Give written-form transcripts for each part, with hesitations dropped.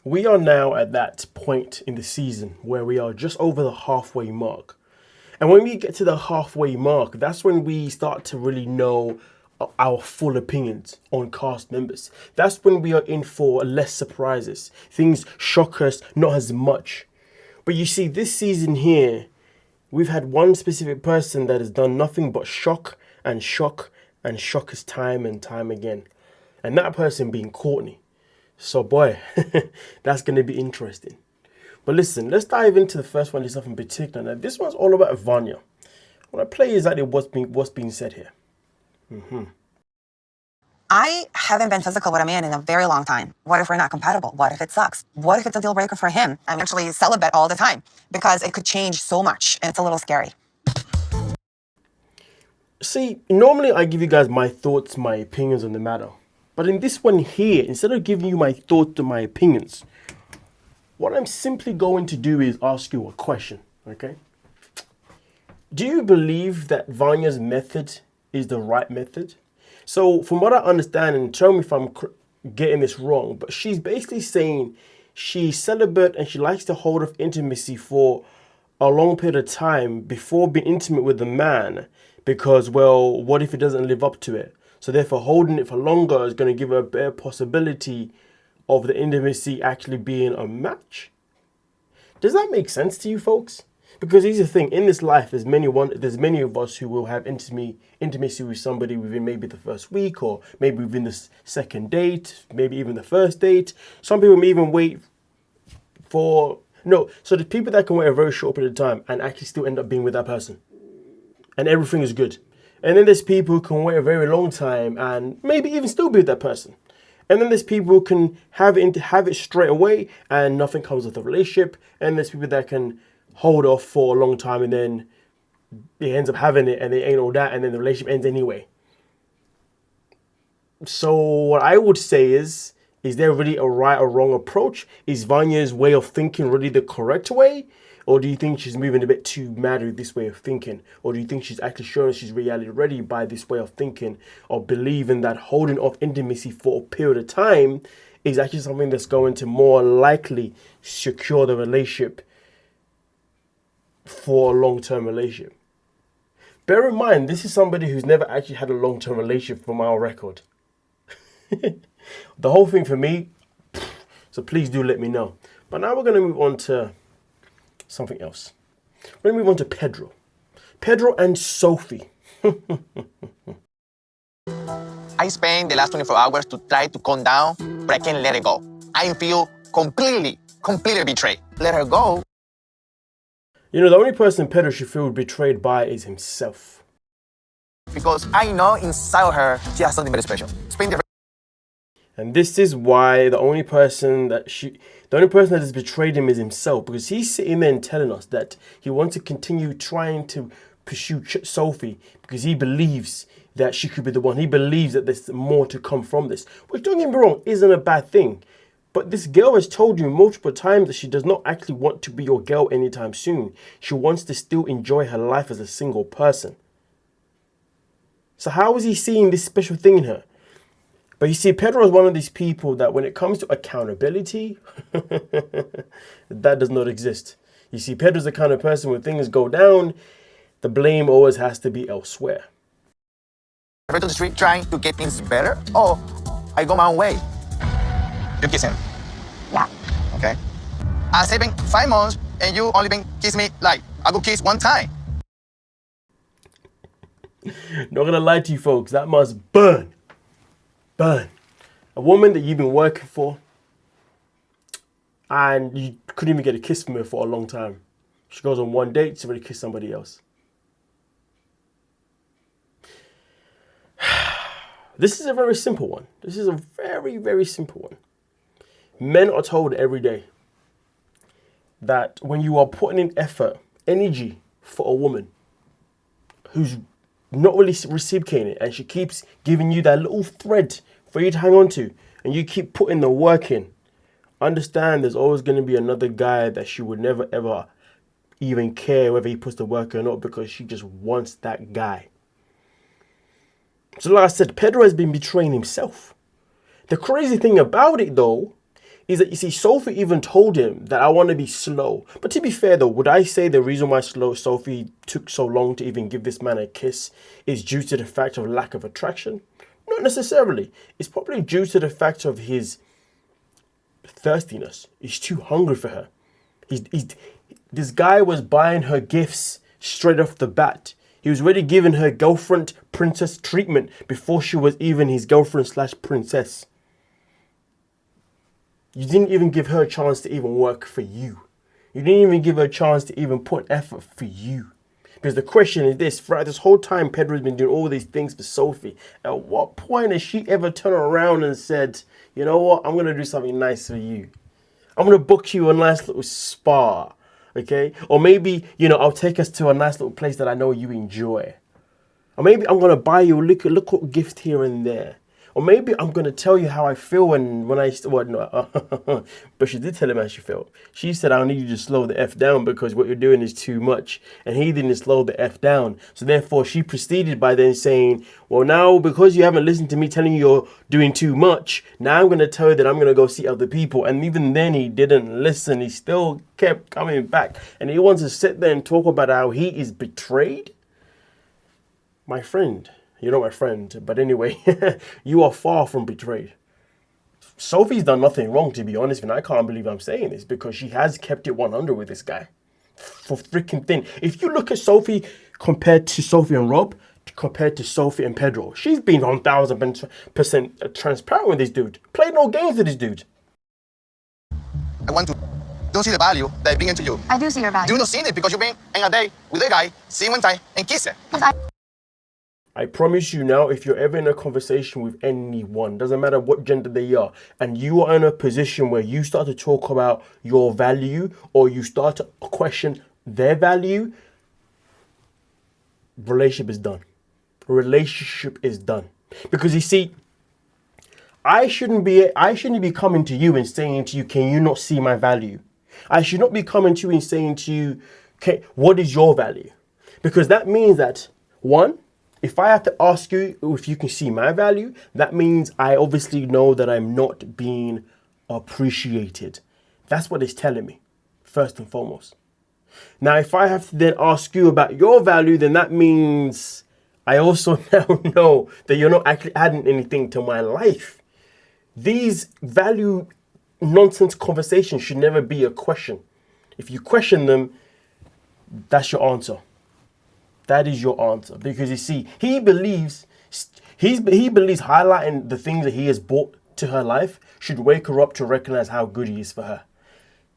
We are now at that point in the season where we are just over the halfway mark. And when we get to the halfway mark, that's when we start to really know our full opinions on cast members. That's when we are in for less surprises. Things shock us not as much. But you see, this season here, we've had one specific person that has done nothing but shock and shock and shock us time and time again. And that person being Cortney. So boy, that's going to be interesting. But listen, let's dive into the first one itself in particular. Now, this one's all about Vanya. What I play is exactly what's being said here. I haven't been physical with a man in a very long time. What if we're not compatible? What if it sucks? What if it's a deal breaker for him? I'm actually celibate all the time because it could change so much and it's a little scary. See, normally I give you guys my thoughts, my opinions on the matter. But in this one here, instead of giving you my thoughts and my opinions, what I'm simply going to do is ask you a question, okay? Do you believe that Vanya's method is the right method? So from what I understand, and tell me if I'm getting this wrong, but she's basically saying she's celibate and she likes to hold off intimacy for a long period of time before being intimate with the man because, well, what if it doesn't live up to it? So therefore holding it for longer is going to give her a better possibility of the intimacy actually being a match. Does that make sense to you folks? Because here's the thing, in this life, there's many of us who will have intimacy with somebody within maybe the first week or maybe within the second date, maybe even the first date. Some people may even wait so the people that can wait a very short period of time and actually still end up being with that person. And everything is good. And then there's people who can wait a very long time and maybe even still be with that person. And then there's people who can have it straight away and nothing comes with the relationship. And there's people that can hold off for a long time and then it ends up having it and it ain't all that and then the relationship ends anyway. So what I would say is there really a right or wrong approach? Is Vanya's way of thinking really the correct way? Or do you think she's moving a bit too mad with this way of thinking? Or do you think she's actually showing she's reality ready by this way of thinking or believing that holding off intimacy for a period of time is actually something that's going to more likely secure the relationship for a long-term relationship? Bear in mind, this is somebody who's never actually had a long-term relationship from our record. The whole thing for me, so please do let me know. But now we're going to move on to something else. We're going to move on to Pedro. Pedro and Sophie. I spent the last 24 hours to try to calm down, but I can't let it go. I feel completely betrayed. Let her go. You know, the only person Pedro should feel betrayed by is himself. Because I know inside of her, she has something very special. And this is why the only person that has betrayed him is himself, because he's sitting there and telling us that he wants to continue trying to pursue Sophie because he believes that she could be the one. He believes that there's more to come from this, which, don't get me wrong, isn't a bad thing. But this girl has told you multiple times that she does not actually want to be your girl anytime soon. She wants to still enjoy her life as a single person. So how is he seeing this special thing in her? But you see, Pedro is one of these people that when it comes to accountability, that does not exist. You see, Pedro's the kind of person when things go down, the blame always has to be elsewhere. I to the street trying to get things better, or I go my own way. You kiss him? Yeah. Okay. It's been 5 months and you only been kiss me like I go kiss one time. Not gonna lie to you folks, that must burn. Burn. A woman that you've been working for and you couldn't even get a kiss from her for a long time. She goes on one date, she's already kissed somebody else. This is a very simple one. This is a very, very simple one. Men are told every day that when you are putting in effort, energy for a woman who's not really reciprocating it, and she keeps giving you that little thread for you to hang on to, and you keep putting the work in, understand there's always going to be another guy that she would never ever even care whether he puts the work in or not, because she just wants that guy. So like I said, Pedro has been betraying himself. The crazy thing about it though, You see, Sophie even told him that I want to be slow. But to be fair though, would I say the reason why Sophie took so long to even give this man a kiss is due to the fact of lack of attraction? Not necessarily. It's probably due to the fact of his thirstiness. He's too hungry for her. This guy was buying her gifts straight off the bat. He was already giving her girlfriend princess treatment before she was even his girlfriend / princess. You didn't even give her a chance to even work for you. You didn't even give her a chance to even put effort for you. Because the question is this, throughout this whole time Pedro's been doing all these things for Sophie. At what point has she ever turned around and said, you know what, I'm going to do something nice for you. I'm going to book you a nice little spa, okay? Or maybe, you know, I'll take us to a nice little place that I know you enjoy. Or maybe I'm going to buy you a little gift here and there. Or maybe I'm going to tell you how I feel when no, but she did tell him how she felt. She said, I need you to slow the F down because what you're doing is too much. And he didn't slow the F down. So therefore, she proceeded by then saying, well, now because you haven't listened to me telling you you're doing too much, now I'm going to tell you that I'm going to go see other people. And even then, he didn't listen. He still kept coming back. And he wants to sit there and talk about how he is betrayed. My friend. You're not my friend, but anyway, you are far from betrayed. Sophie's done nothing wrong, to be honest, and I can't believe I'm saying this because she has kept it 100 with this guy. For freaking thin. If you look at Sophie compared to Sophie and Rob, compared to Sophie and Pedro, she's been 1000% transparent with this dude. Played no games with this dude. I want to don't see the value that I bring into you. I do see your value. You don't see it because you've been in a day with a guy, see him one time, and kiss it. I promise you now, if you're ever in a conversation with anyone, doesn't matter what gender they are, and you are in a position where you start to talk about your value or you start to question their value, relationship is done. Relationship is done. Because you see, I shouldn't be coming to you and saying to you, can you not see my value? I should not be coming to you and saying to you, okay, what is your value? Because that means that, one, if I have to ask you if you can see my value, that means I obviously know that I'm not being appreciated. That's what it's telling me, first and foremost. Now, if I have to then ask you about your value, then that means I also now know that you're not actually adding anything to my life. These value nonsense conversations should never be a question. If you question them, that's your answer. That is your answer. Because you see, he believes highlighting the things that he has brought to her life should wake her up to recognize how good he is for her.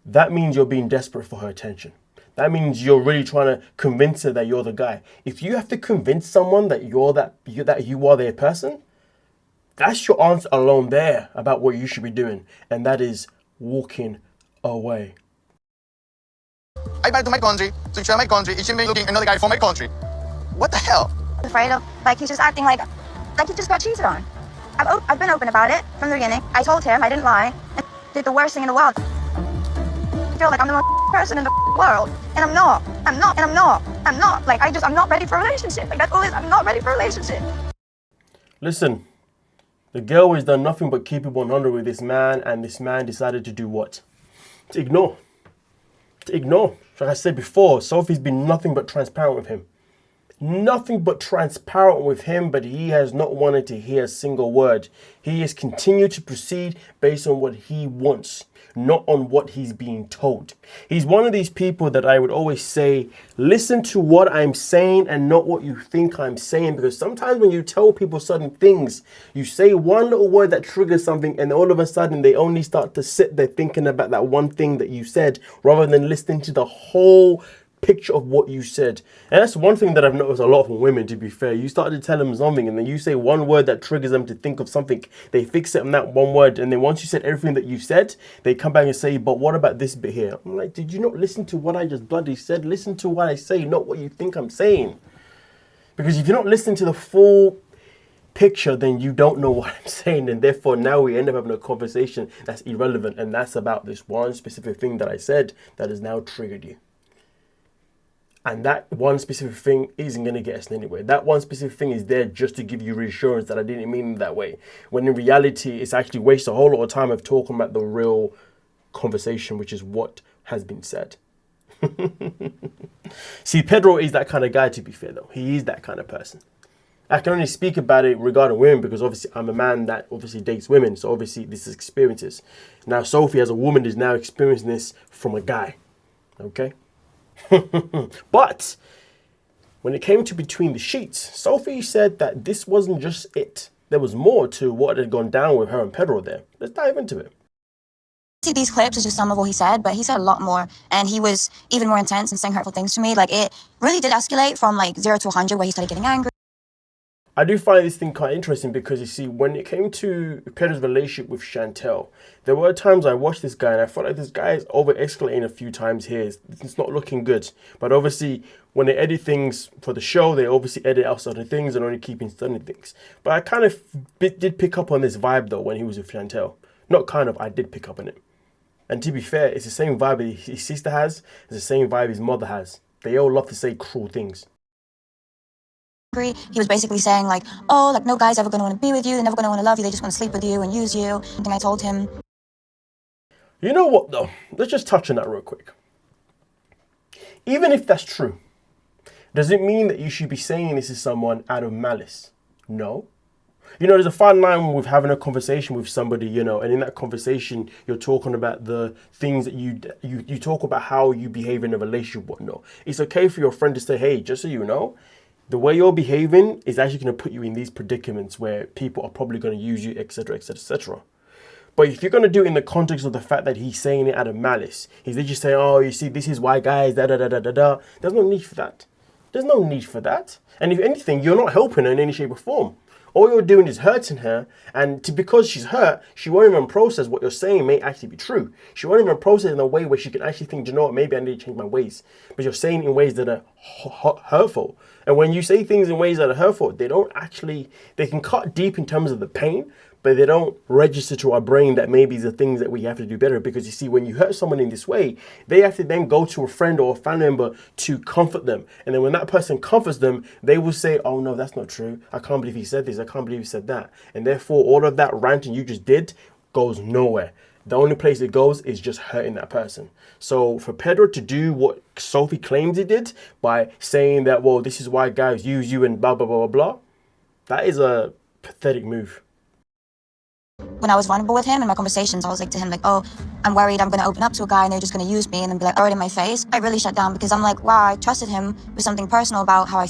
That means you're being desperate for her attention. That means you're really trying to convince her that you're the guy. If you have to convince someone that you are their person, that's your answer alone there about what you should be doing. And that is walking away. I back to my country, to share my country, it should be looking another guy for my country. What the hell? Afraid of, like, he's just acting like he just got cheated on. I've been open about it from the beginning. I told him, I didn't lie, and did the worst thing in the world. I feel like I'm the most person in the world, and I'm not. Like, I'm not ready for a relationship. Like, that's all it is. I'm not ready for a relationship. Listen, the girl has done nothing but keep it 100 with this man, and this man decided to do what? To ignore. Like I said before, Sophie's been nothing but transparent with him. Nothing but transparent with him, but he has not wanted to hear a single word. He has continued to proceed based on what he wants, not on what he's being told. He's one of these people that I would always say, listen to what I'm saying and not what you think I'm saying, because sometimes when you tell people certain things, you say one little word that triggers something and all of a sudden they only start to sit there thinking about that one thing that you said rather than listening to the whole picture of what you said. And that's one thing that I've noticed a lot from women, to be fair. You start to tell them something and then you say one word that triggers them to think of something. They fix it on that one word, and then once you said everything that you said, they come back and say, but what about this bit here? I'm like, did you not listen to what I just bloody said? Listen to what I say, not what you think I'm saying. Because if you're not listening to the full picture, then you don't know what I'm saying, and therefore now we end up having a conversation that's irrelevant, and that's about this one specific thing that I said that has now triggered you. And that one specific thing isn't going to get us anywhere. That one specific thing is there just to give you reassurance that I didn't mean it that way. When in reality, it's actually wastes a whole lot of time of talking about the real conversation, which is what has been said. See, Pedro is that kind of guy, to be fair, though. He is that kind of person. I can only speak about it regarding women because obviously I'm a man that obviously dates women. So obviously this is experiences. Now Sophie as a woman is now experiencing this from a guy. Okay? But when it came to between the sheets, Sophie said that this wasn't just it. There was more to what had gone down with her and Pedro there. Let's dive into it. See these clips is just some of what he said, but he said a lot more, and he was even more intense and saying hurtful things to me. Like, it really did escalate from like 0 to 100, where he started getting angry. I do find this thing quite interesting because you see, when it came to Pedro's relationship with Chantel, there were times I watched this guy and I felt like this guy is over-escalating a few times here. It's not looking good. But obviously, when they edit things for the show, they obviously edit out certain things and only keep in certain things. But I kind of did pick up on this vibe, though, when he was with Chantel. Not kind of, I did pick up on it. And to be fair, it's the same vibe his sister has. It's the same vibe his mother has. They all love to say cruel things. He was basically saying like, oh, like no guy's ever going to want to be with you. They're never going to want to love you. They just want to sleep with you and use you. Something I told him. You know what, though? Let's just touch on that real quick. Even if that's true, does it mean that you should be saying this to someone out of malice? No. You know, there's a fine line with having a conversation with somebody, you know, and in that conversation, you're talking about the things that you talk about how you behave in a relationship, whatnot. It's okay for your friend to say, hey, just so you know, the way you're behaving is actually going to put you in these predicaments where people are probably going to use you, etc., etc., etc. But if you're going to do it in the context of the fact that he's saying it out of malice, he's literally saying, oh, you see, this is why guys, da-da-da-da-da-da. There's no need for that. There's no need for that. And if anything, you're not helping her in any shape or form. All you're doing is hurting her, and because she's hurt, she won't even process what you're saying may actually be true. She won't even process it in a way where she can actually think, you know what, maybe I need to change my ways. But you're saying it in ways that are hurtful. And when you say things in ways that are hurtful, they can cut deep in terms of the pain, but they don't register to our brain that maybe the things that we have to do better. Because you see, when you hurt someone in this way, they have to then go to a friend or a family member to comfort them. And then when that person comforts them, they will say, oh no, that's not true. I can't believe he said this. I can't believe he said that. And therefore, all of that ranting you just did goes nowhere. The only place it goes is just hurting that person. So for Pedro to do what Sophie claims he did by saying that, well, this is why guys use you and blah, blah, blah, blah, blah, that is a pathetic move. When I was vulnerable with him in my conversations, I was like to him, like, oh, I'm worried I'm going to open up to a guy and they're just going to use me and then be like, right in my face. I really shut down because I'm like, wow, I trusted him with something personal about how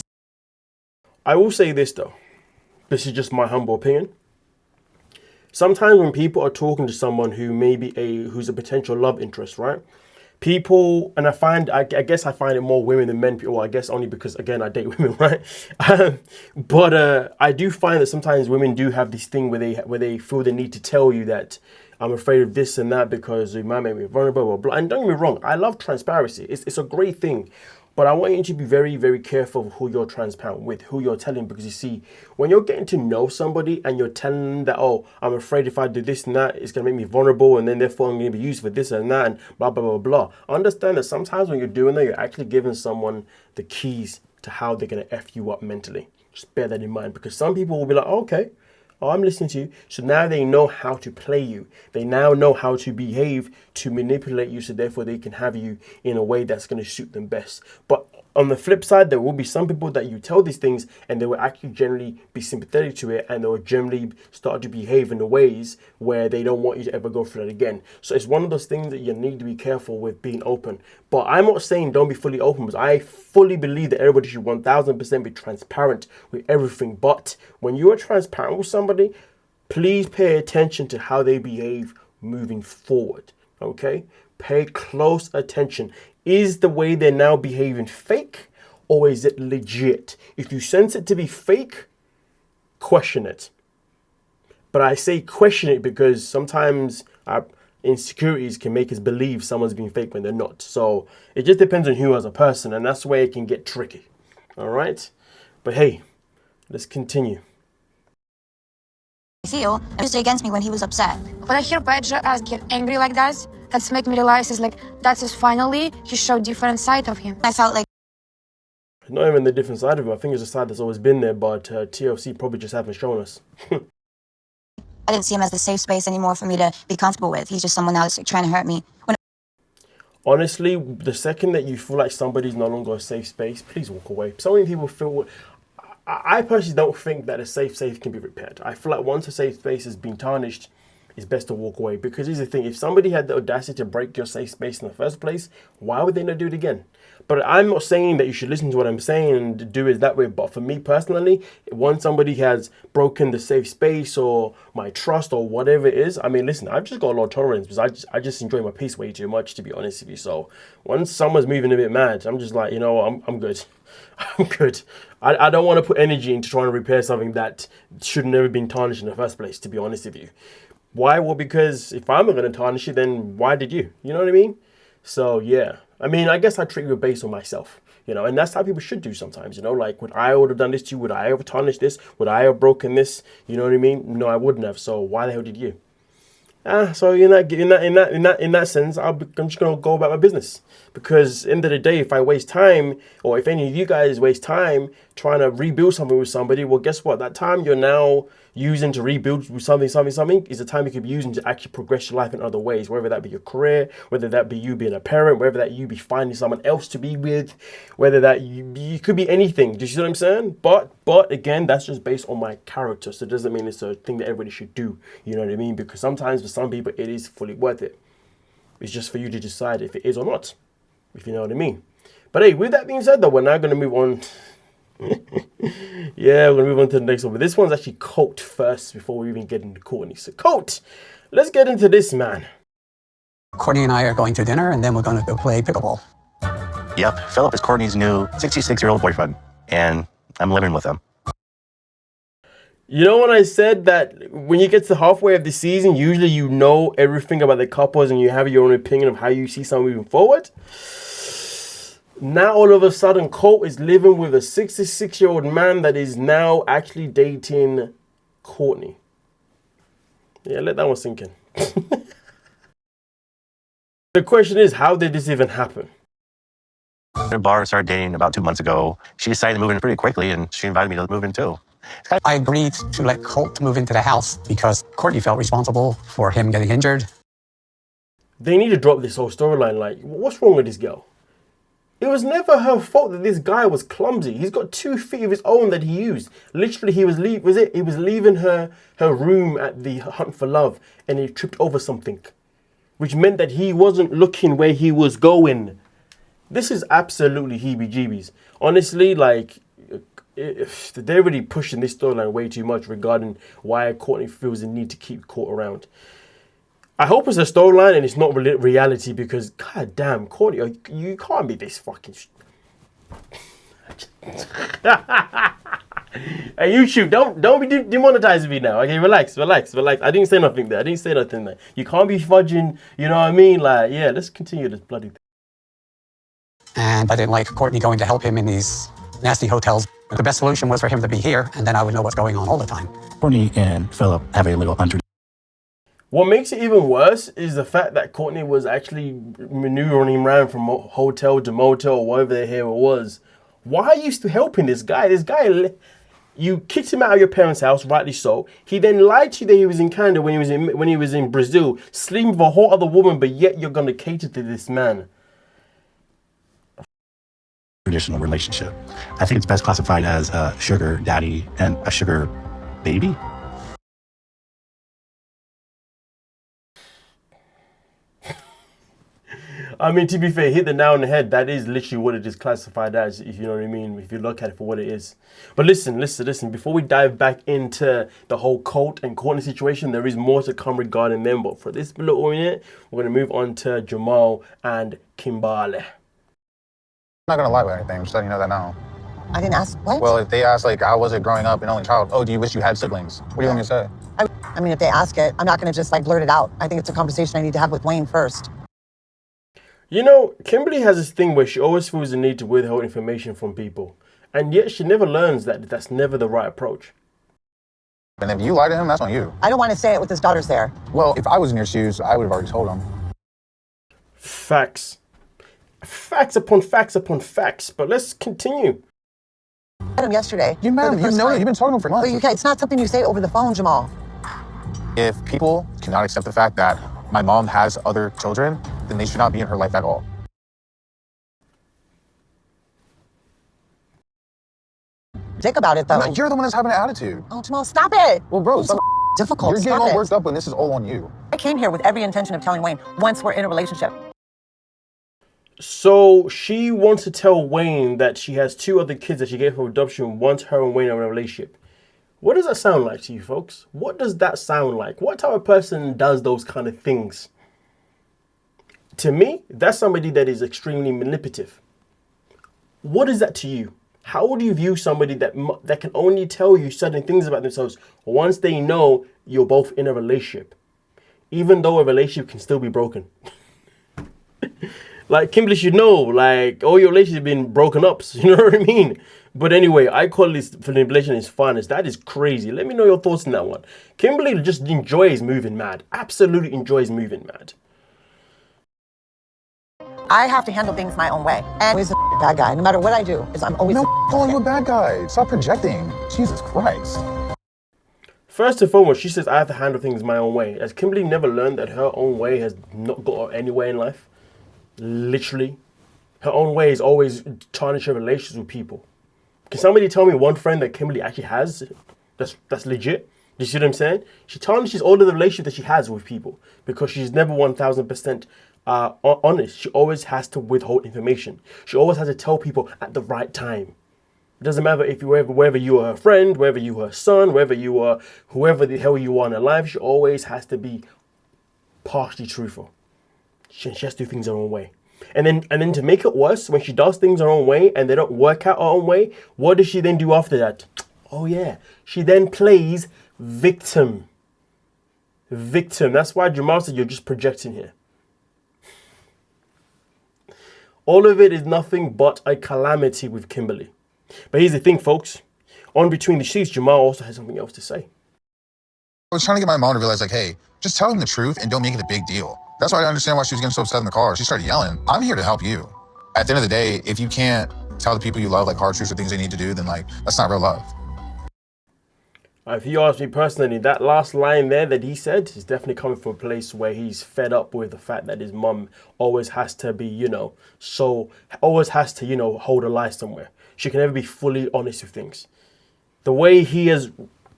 I will say this, though. This is just my humble opinion. Sometimes when people are talking to someone who may be who's a potential love interest, right? People, and I guess I find it more women than men. Well, I guess only because, again, I date women, right? But I do find that sometimes women do have this thing where they feel the need to tell you that I'm afraid of this and that because it might make me vulnerable, blah, blah, blah. And don't get me wrong, I love transparency. It's a great thing. But I want you to be very, very careful of who you're transparent with, who you're telling, because you see, when you're getting to know somebody and you're telling them that, oh, I'm afraid if I do this and that, it's going to make me vulnerable and then therefore I'm going to be used for this and that and blah, blah, blah, blah. Understand that sometimes when you're doing that, you're actually giving someone the keys to how they're going to F you up mentally. Just bear that in mind, because some people will be like, oh, okay, oh, I'm listening to you. So now they know how to play you. They now know how to behave to manipulate you, so therefore they can have you in a way that's going to suit them best. But on the flip side, there will be some people that you tell these things and they will actually generally be sympathetic to it, and they will generally start to behave in the ways where they don't want you to ever go through that again. So it's one of those things that you need to be careful with being open. But I'm not saying don't be fully open, because I fully believe that everybody should 1000% be transparent with everything. But when you are transparent with somebody, please pay attention to how they behave moving forward. Okay? Pay close attention. Is the way they're now behaving fake, or is it legit? If you sense it to be fake, question it. But I say question it because sometimes our insecurities can make us believe someone's being fake when they're not. So it just depends on who as a person, and that's where it can get tricky. All right? But hey, let's continue. feel and used it against me when he was upset. When I hear Pedro get angry like that, that's make me realize is like that's finally he showed different side of him. I felt like Not even the different side of it. I think it's a side that's always been there, but TLC probably just haven't shown us. I didn't see him as the safe space anymore for me to be comfortable with. He's just someone now that's like, trying to hurt me. Honestly, the second that you feel like somebody's no longer a safe space, please walk away. So many people feel... I personally don't think that a safe can be repaired. I feel like once a safe space has been tarnished, it's best to walk away. Because here's the thing, if somebody had the audacity to break your safe space in the first place, why would they not do it again? But I'm not saying that you should listen to what I'm saying and do it that way. But for me personally, once somebody has broken the safe space or my trust or whatever it is, I mean, listen, I've just got a lot of tolerance because I just enjoy my peace way too much, to be honest with you. So once someone's moving a bit mad, I'm just like, you know what, I'm good. I'm good. I don't want to put energy into trying to repair something that should never been tarnished in the first place, to be honest with you. Why? Well, because if I'm not going to tarnish it, then why did you? You know what I mean? So, yeah. I mean, I guess I treat you based on myself, you know, and that's how people should do sometimes, you know, like, would I have done this to you? Would I have tarnished this? Would I have broken this? You know what I mean? No, I wouldn't have. So why the hell did you? So in that sense, I'm just gonna go about my business, because end of the day, if I waste time, or if any of you guys waste time trying to rebuild something with somebody, well, guess what? That time you're now using to rebuild with something is the time you could be using to actually progress your life in other ways, whether that be your career, whether that be you being a parent, whether that you be finding someone else to be with, whether that you could be anything. Do you see what I'm saying? But again, that's just based on my character, so it doesn't mean it's a thing that everybody should do. You know what I mean? Because sometimes for some people it is fully worth it. It's just for you to decide if it is or not, if you know what I mean. But hey, with that being said though, we're now going to move on. Yeah, we're going to move on to the next one. But this one's actually Colt first before we even get into Cortney. So Colt, let's get into this, man. Cortney and I are going to dinner, and then we're going to go play pickleball. Yep, Philip is Cortney's new 66-year-old boyfriend, and I'm living with him. You know when I said that when you get to halfway of the season, usually you know everything about the couples and you have your own opinion of how you see something moving forward? Now all of a sudden, Colt is living with a 66-year-old man that is now actually dating Cortney. Yeah, let that one sink in. The question is, how did this even happen? Bar started dating about 2 months ago. She decided to move in pretty quickly, and she invited me to move in too. I agreed to let Colt move into the house because Cortney felt responsible for him getting injured. They need to drop this whole storyline. Like, what's wrong with this girl? It was never her fault that this guy was clumsy. He's got 2 feet of his own that he used. Literally, he was leaving her room at the hunt for love, and he tripped over something, which meant that he wasn't looking where he was going. This is absolutely heebie-jeebies. Honestly, like, they're really pushing this storyline way too much regarding why Cortney feels the need to keep Colt around. I hope it's a storyline and it's not reality, because god damn, Courtney, you can't be this fucking. Hey, YouTube, don't be demonetizing me now. Okay, relax. I didn't say nothing there. You can't be fudging. You know what I mean? Like, yeah, let's continue this bloody thing. And I didn't like Cortney going to help him in these nasty hotels. The best solution was for him to be here, and then I would know what's going on all the time. Cortney and Philip have a little under. What makes it even worse is the fact that Cortney was actually maneuvering him around from hotel to motel or whatever the hell it was. Why are you still helping this guy? You kicked him out of your parents' house, rightly so. He then lied to you that he was in Canada when he was in Brazil, sleeping with a whole other woman, but yet you're going to cater to this man. Traditional relationship. I think it's best classified as a sugar daddy and a sugar baby. I mean, to be fair, hit the nail on the head. That is literally what it is classified as, if you know what I mean, if you look at it for what it is. But listen. Before we dive back into the whole Colt and Cortney situation, there is more to come regarding them. But for this little minute, we're going to move on to Jamal and Kimberly. I'm not going to lie about anything. I'm just letting you know that now. I didn't ask. What? Well, if they ask, like, how was it growing up an only child? Oh, do you wish you had siblings? What do you want me to say? I mean, if they ask it, I'm not going to just, like, blurt it out. I think it's a conversation I need to have with Wayne first. You know, Kimberly has this thing where she always feels the need to withhold information from people. And yet she never learns that that's never the right approach. And if you lie to him, that's on you. I don't want to say it with his daughters there. Well, if I was in your shoes, I would have already told him. Facts. Facts upon facts upon facts. But let's continue. met him yesterday. You met him. You know it. You've been talking to him for months. But it's not something you say over the phone, Jamal. If people cannot accept the fact that my mom has other children, then they should not be in her life at all. Dick about it, though. No, you're the one that's having an attitude. Oh, Jamal, stop it. Well, bro, It's difficult. you're getting Stop all it. worked up when this is all on you. I came here with every intention of telling Wayne once we're in a relationship. So she wants to tell Wayne that she has 2 other kids that she gave for adoption once her and Wayne are in a relationship. What does that sound like to you folks? What does that sound like? What type of person does those kind of things? To me, that's somebody that is extremely manipulative. What is that to you? How would you view somebody that can only tell you certain things about themselves once they know you're both in a relationship? Even though a relationship can still be broken. Like, Kimberly should know, like, all your relationships have been broken up. So you know what I mean? But anyway, I call this manipulation is finest. That is crazy. Let me know your thoughts on that one. Kimberly just enjoys moving mad. Absolutely enjoys moving mad. I have to handle things my own way. And he's a bad guy. No matter what I do, I'm always calling you a bad guy. Stop projecting. Jesus Christ. First and foremost, she says I have to handle things my own way. Has Kimberly never learned that her own way has not got her anywhere in life? Literally. Her own way is always tarnishing relations with people. Can somebody tell me one friend that Kimberly actually has that's legit? Do you see what I'm saying? She tarnishes all of the relationships that she has with people because she's never 1000% honest. She always has to withhold information. She always has to tell people at the right time. It doesn't matter if you whether you are her friend, whether you are her son, whether you are whoever the hell you are in her life. She always has to be partially truthful. She has to do things her own way. And then to make it worse, when she does things her own way and they don't work out her own way, what does she then do after that? Oh yeah, she then plays victim. Victim. That's why Jamal said you're just projecting here. All of it is nothing but a calamity with Kimberly. But here's the thing, folks. On between the sheets, Jamal also has something else to say. I was trying to get my mom to realize, like, hey, just tell him the truth and don't make it a big deal. That's why I understand why she was getting so upset in the car. She started yelling. I'm here to help you. At the end of the day, if you can't tell the people you love, like, hard truths or things they need to do, then, like, that's not real love. If you ask me personally, that last line there that he said is definitely coming from a place where he's fed up with the fact that his mum always has to be, always has to, hold a lie somewhere. She can never be fully honest with things. The way he has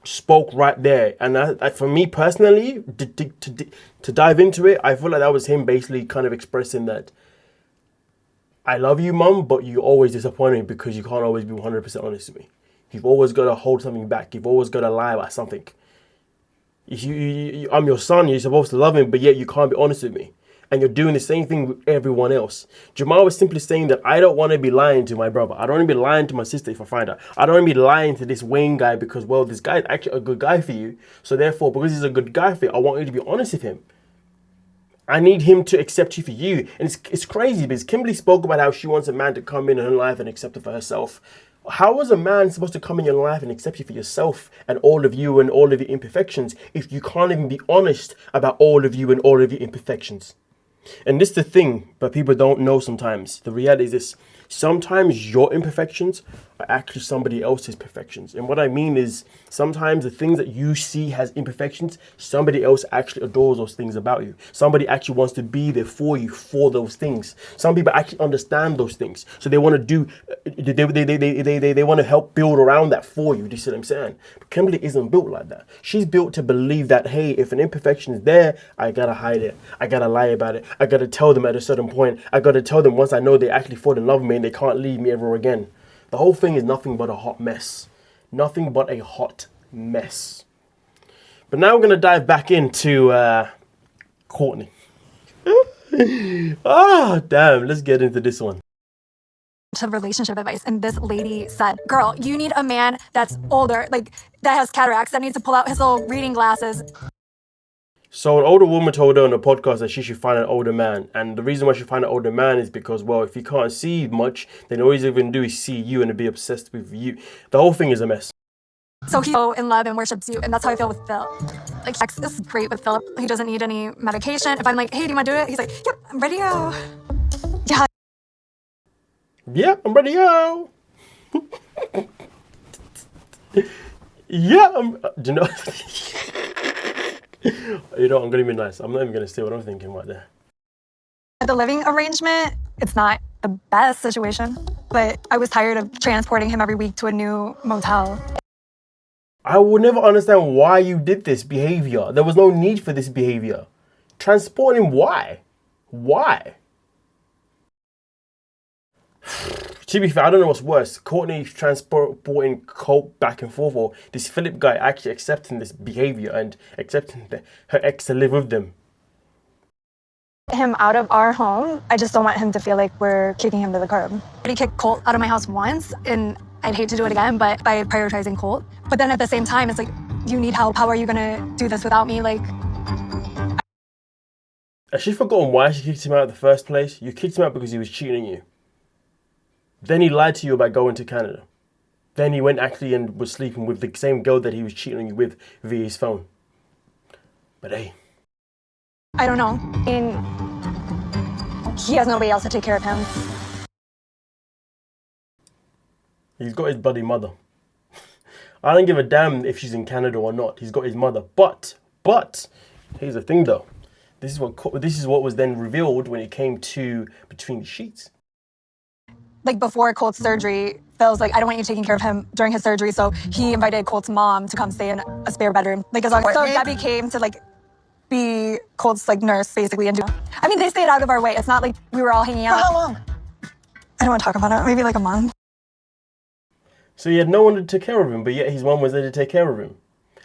spoke right there, and for me personally, to dive into it, I feel like that was him basically kind of expressing that I love you, mum, but you always disappoint me because you can't always be 100% honest with me. You've always got to hold something back. You've always got to lie about something. I'm your son. You're supposed to love him, but yet you can't be honest with me. And you're doing the same thing with everyone else. Jamal was simply saying that I don't want to be lying to my brother. I don't want to be lying to my sister if I find out. I don't want to be lying to this Wayne guy because, well, this guy is actually a good guy for you. So therefore, because he's a good guy for you, I want you to be honest with him. I need him to accept you for you. And it's crazy because Kimberly spoke about how she wants a man to come in her life and accept her for herself. How is a man supposed to come in your life and accept you for yourself and all of you and all of your imperfections if you can't even be honest about all of you and all of your imperfections? And this is the thing, but people don't know sometimes. The reality is this. Sometimes your imperfections are actually somebody else's perfections. And what I mean is sometimes the things that you see as imperfections, somebody else actually adores those things about you. Somebody actually wants to be there for you for those things. Some people actually understand those things. So they want to do, they want to help build around that for you. Do you see what I'm saying? But Kimberly isn't built like that. She's built to believe that, hey, if an imperfection is there, I got to hide it. I got to lie about it. I got to tell them at a certain point. I got to tell them once I know they actually fall in love with me and they can't leave me ever again. The whole thing is nothing but a hot mess. Nothing but a hot mess. But now we're going to dive back into Cortney. Damn. Let's get into this one. To relationship advice, and this lady said, girl, you need a man that's older, like that has cataracts, that needs to pull out his little reading glasses. So an older woman told her on the podcast that she should find an older man. And the reason why she find an older man is because, well, if you can't see much, then all he's even do is see you and be obsessed with you. The whole thing is a mess. So he's so in love and worships you, and that's how I feel with Phil. Like, sex is great with Philip. He doesn't need any medication. If I'm like, hey, do you want to do it? He's like, yep, I'm ready to go. Yeah. Yeah, I'm ready to go. Yeah, do you know? You know, I'm gonna be nice. I'm not even gonna say what I'm thinking right there. The living arrangement, it's not the best situation, but I was tired of transporting him every week to a new motel. I will never understand why you did this behavior. There was no need for this behavior. Transport him, why? Why? To be fair, I don't know what's worse. Courtney transporting Colt back and forth, or this Philip guy actually accepting this behavior and accepting her ex to live with them. Him out of our home, I just don't want him to feel like we're kicking him to the curb. I already kicked Colt out of my house once, and I'd hate to do it again, but by prioritizing Colt. But then at the same time, it's like, you need help. How are you gonna do this without me? Like, Has she forgotten why she kicked him out in the first place? You kicked him out because he was cheating on you. Then he lied to you about going to Canada. Then he went actually and was sleeping with the same girl that he was cheating on you with via his phone. But hey. I don't know. And he has nobody else to take care of him. He's got his bloody mother. I don't give a damn if she's in Canada or not. He's got his mother. But here's the thing though. This is what was then revealed when it came to Between the Sheets. Like before Colt's surgery, Phil was like, I don't want you taking care of him during his surgery. So he invited Colt's mom to come stay in a spare bedroom. Like as long as, so Debbie came to like be Colt's like nurse basically. And I mean, they stayed out of our way. It's not like we were all hanging out. For how long? I don't want to talk about it. Maybe like a month. So he had no one to take care of him, but yet his mum was there to take care of him.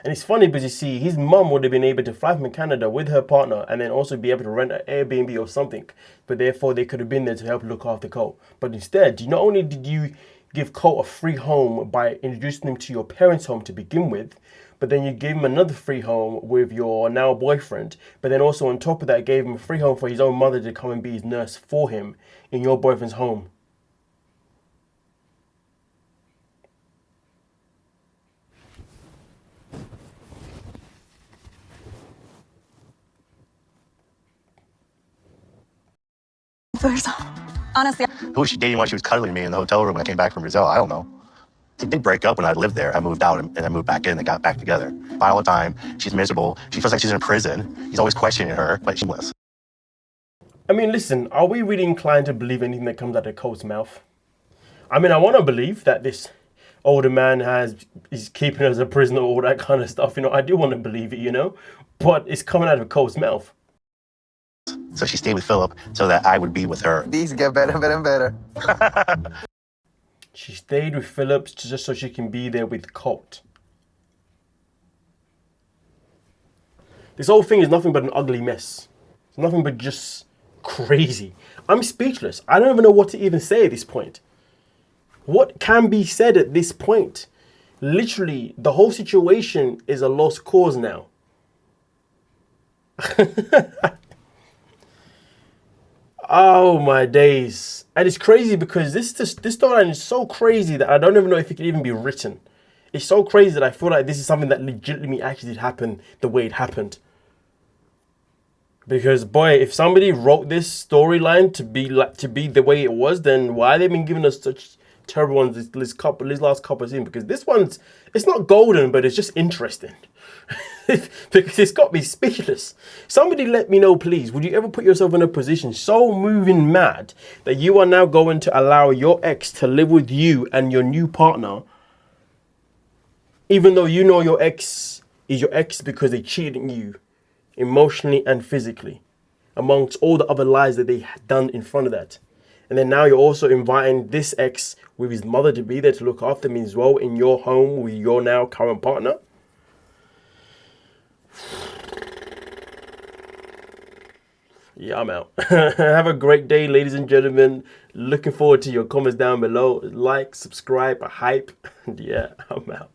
And it's funny because you see, his mum would have been able to fly from Canada with her partner and then also be able to rent an Airbnb or something. But therefore, they could have been there to help look after Colt. But instead, not only did you give Colt a free home by introducing him to your parents' home to begin with, but then you gave him another free home with your now boyfriend. But then also on top of that, gave him a free home for his own mother to come and be his nurse for him in your boyfriend's home. Honestly, Who was she dating while she was cuddling me in the hotel room when I came back from Brazil? I don't know. They did break up when I lived there. I moved out and I moved back in and got back together. Fight all the time. She's miserable. She feels like she's in prison. He's always questioning her, but she's less. I mean, listen, are we really inclined to believe anything that comes out of Colt's mouth? I mean, I want to believe that this older man is keeping her as a prisoner, all that kind of stuff. You know, I do want to believe it, you know, but it's coming out of Colt's mouth. So she stayed with Philip so that I would be with her. These get better and better. She stayed with Philip just so she can be there with Colt. This whole thing is nothing but an ugly mess. It's nothing but just crazy. I'm speechless. I don't even know what to even say at this point. What can be said at this point? Literally, the whole situation is a lost cause now. Oh my days. And it's crazy because this storyline is so crazy that I don't even know if it could even be written. It's so crazy that I feel like this is something that legitimately actually did happen the way it happened. Because boy, if somebody wrote this storyline to be the way it was, then why have they been giving us such terrible ones this last couple of seasons? Because this one's, it's not golden, but it's just interesting. Because it's got me speechless. Somebody let me know, please. Would you ever put yourself in a position so moving mad that you are now going to allow your ex to live with you and your new partner, even though you know your ex is your ex because they cheated on you emotionally and physically, amongst all the other lies that they had done in front of that? And then now you're also inviting this ex with his mother to be there to look after him as well in your home with your now current partner. Yeah, I'm out. Have a great day, ladies and gentlemen. Looking forward to your comments down below. Like, subscribe, hype. And yeah, I'm out.